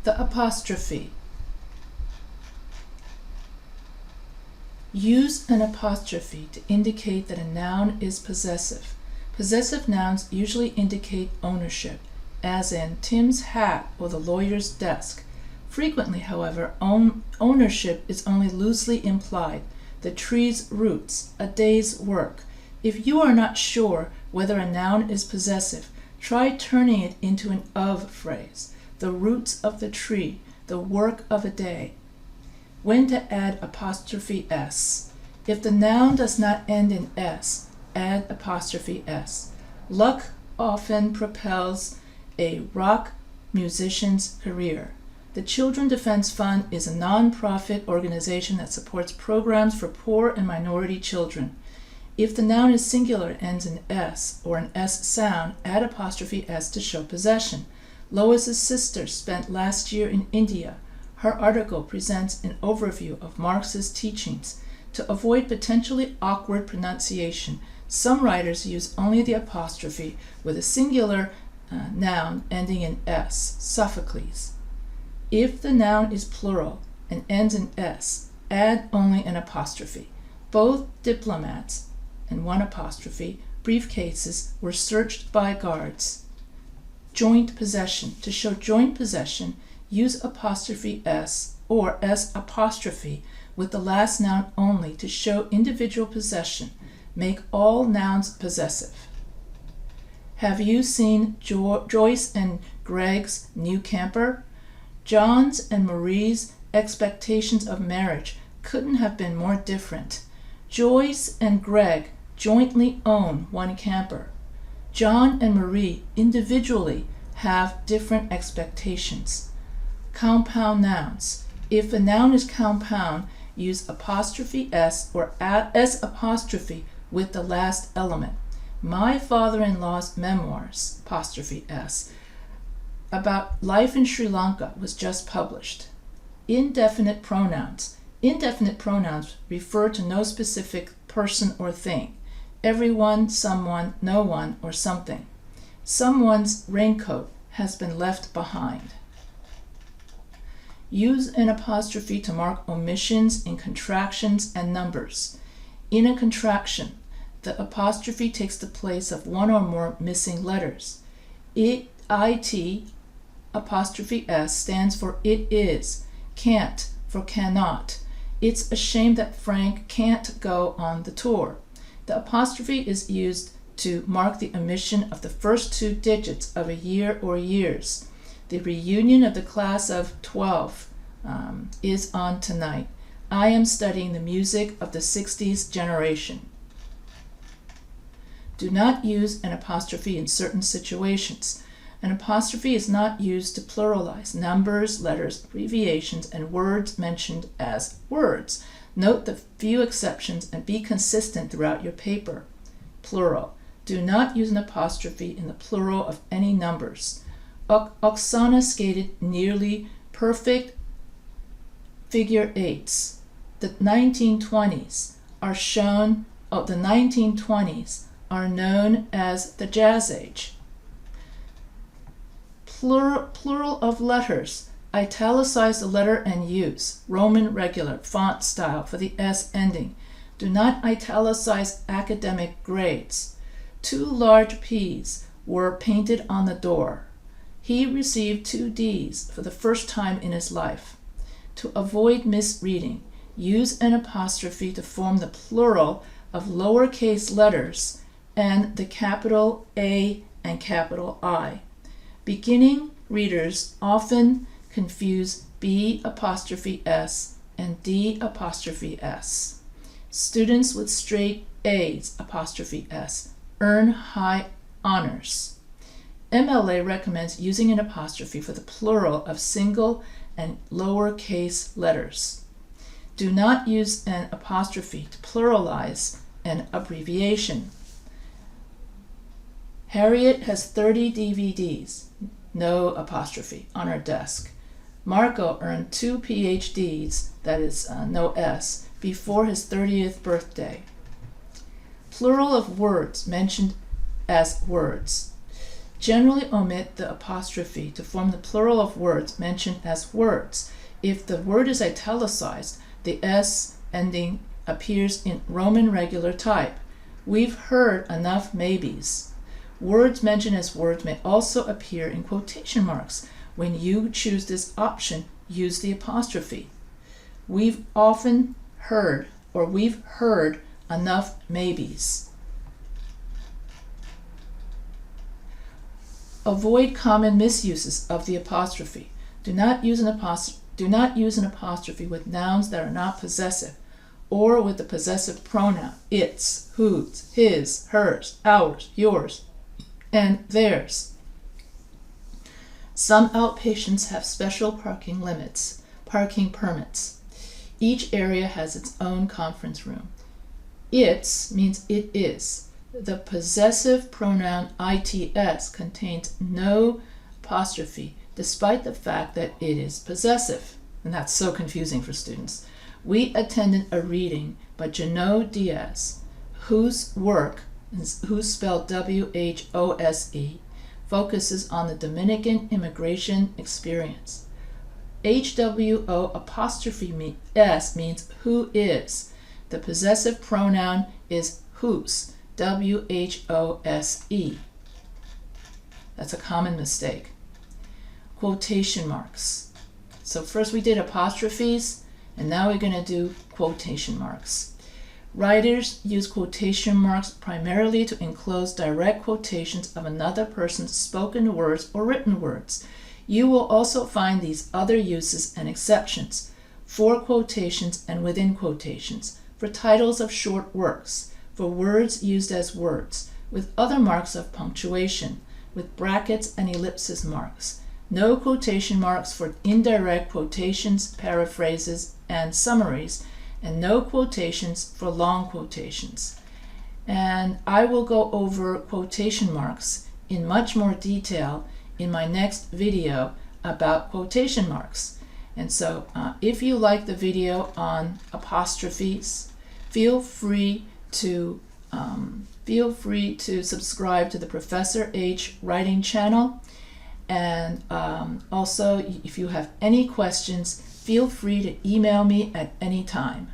The apostrophe. Use an apostrophe to indicate that a noun is possessive. Possessive nouns usually indicate ownership, as in Tim's hat or the lawyer's desk. Frequently, however, ownership is only loosely implied. The tree's roots, a day's work. If you are not sure whether a noun is possessive, try turning it into an of phrase. The roots of the tree, the work of a day. When to add apostrophe s. If the noun does not end in s, add apostrophe s. Luck often propels a rock musician's career. The Children Defense Fund is a non-profit organization that supports programs for poor and minority children. If the noun is singular and ends in s or an s sound, add apostrophe s to show possession. Lois's sister spent last year in India. Her article presents an overview of Marx's teachings. To avoid potentially awkward pronunciation, some writers use only the apostrophe with a singular noun ending in s, Sophocles. If the noun is plural and ends in s, add only an apostrophe. Both diplomats and one apostrophe briefcases were searched by guards. Joint possession. To show joint possession, use apostrophe s or s apostrophe with the last noun only to show individual possession. Make all nouns possessive. Have you seen Joyce and Greg's new camper? John's and Marie's expectations of marriage couldn't have been more different. Joyce and Greg jointly own one camper. John and Marie individually have different expectations. Compound nouns. If a noun is compound, use apostrophe s or s apostrophe with the last element. My father-in-law's memoirs, apostrophe s, about life in Sri Lanka was just published. Indefinite pronouns. Indefinite pronouns refer to no specific person or thing. Everyone, someone, no one, or something. Someone's raincoat has been left behind. Use an apostrophe to mark omissions in contractions and numbers. In a contraction, the apostrophe takes the place of one or more missing letters. It apostrophe s stands for it is, can't for cannot. It's a shame that Frank can't go on the tour. The apostrophe is used to mark the omission of the first two digits of a year or years. The reunion of the class of 12 is on tonight. I am studying the music of the 60s generation. Do not use an apostrophe in certain situations. An apostrophe is not used to pluralize numbers, letters, abbreviations, and words mentioned as words. Note the few exceptions and be consistent throughout your paper. Plural. Do not use an apostrophe in the plural of any numbers. Oksana skated nearly perfect figure eights. The 1920s are known as the Jazz Age. Plural of letters. Italicize the letter and use Roman regular font style for the S ending. Do not italicize academic grades. 2 large P's were painted on the door. He received 2 D's for the first time in his life. To avoid misreading, use an apostrophe to form the plural of lowercase letters and the capital A and capital I. Beginning readers often confuse B apostrophe S and D apostrophe S. Students with straight A's apostrophe S earn high honors. MLA recommends using an apostrophe for the plural of single and lowercase letters. Do not use an apostrophe to pluralize an abbreviation. Harriet has 30 DVDs, no apostrophe, on her desk. Marco earned 2 PhDs, that is no S, before his 30th birthday. Plural of words mentioned as words. Generally omit the apostrophe to form the plural of words mentioned as words. If the word is italicized, the S ending appears in Roman regular type. We've heard enough maybes. Words mentioned as words may also appear in quotation marks. When you choose this option, use the apostrophe. We've heard enough maybes. Avoid common misuses of the apostrophe. Do not use an apostrophe with nouns that are not possessive, or with the possessive pronoun its, whose, his, hers, ours, yours, and theirs. Some outpatients have special parking permits. Each area has its own conference room. Its means it is. The possessive pronoun its contains no apostrophe, despite the fact that it is possessive. And that's so confusing for students. We attended a reading by Janot Diaz, whose work, who's spelled W-H-O-S-E, focuses on the Dominican immigration experience. HWO apostrophe S means who is. The possessive pronoun is whose, W-H-O-S-E. That's a common mistake. Quotation marks. So first we did apostrophes, and now we're going to do quotation marks. Writers use quotation marks primarily to enclose direct quotations of another person's spoken words or written words. You will also find these other uses and exceptions: for quotations and within quotations, for titles of short works, for words used as words, with other marks of punctuation, with brackets and ellipsis marks. No quotation marks for indirect quotations, paraphrases, and summaries, and no quotations for long quotations. And I will go over quotation marks in much more detail in my next video about quotation marks. And so if you like the video on apostrophes, feel free to subscribe to the Professor H writing channel. And also, if you have any questions, feel free to email me at any time.